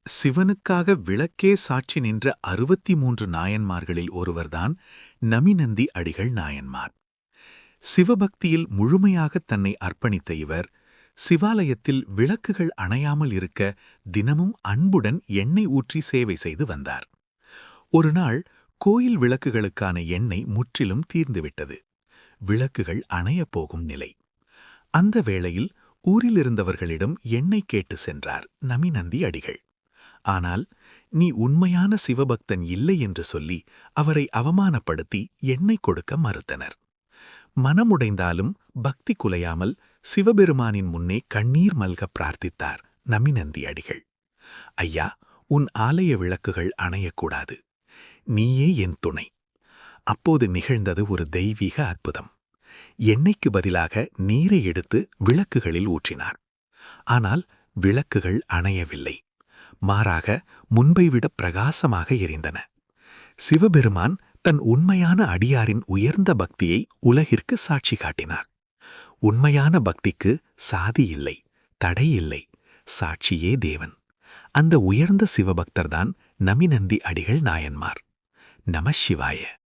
சிவனுக்காக விளக்கே சாட்சி நின்ற 63 நாயன்மார்களில் ஒருவர்தான் நமிநந்தி அடிகள் நாயன்மார். சிவபக்தியில் முழுமையாக தன்னை அர்ப்பணித்த இவர், சிவாலயத்தில் விளக்குகள் அணையாமல் இருக்க தினமும் அன்புடன் எண்ணெய் ஊற்றி சேவை செய்து வந்தார். ஒருநாள் கோயில் விளக்குகளுக்கான எண்ணெய் முற்றிலும் தீர்ந்துவிட்டது. விளக்குகள் அணையப் போகும் நிலை. அந்த வேளையில் ஊரிலிருந்தவர்களிடம் எண்ணெய் கேட்டு சென்றார் நமிநந்தி அடிகள். ஆனால் நீ உண்மையான சிவபக்தன் இல்லை என்று சொல்லி அவரை அவமானப்படுத்தி எண்ணெய் கொடுக்க மறுத்தனர். மனமுடைந்தாலும் பக்தி குலையாமல் சிவபெருமானின் முன்னே கண்ணீர் மல்க பிரார்த்தித்தார் நமிநந்தி அடிகள். ஐயா, உன் ஆலய விளக்குகள் அணையக்கூடாது. நீயே என் துணை. அப்போது நிகழ்ந்தது ஒரு தெய்வீக அற்புதம். எண்ணெய்க்கு பதிலாக நீரை எடுத்து விளக்குகளில் ஊற்றினார். ஆனால் விளக்குகள் அணையவில்லை. மாறாக முன்பை விட பிரகாசமாக எரிந்தன. சிவபெருமான் தன் உண்மையான அடியாரின் உயர்ந்த பக்தியை உலகிற்கு சாட்சி காட்டினார். உண்மையான பக்திக்கு சாதி இல்லை, தடை இல்லை, சாட்சியே தேவன். அந்த உயர்ந்த சிவபக்தர்தான் நமிநந்தி அடிகள் நாயன்மார். நம சிவாய.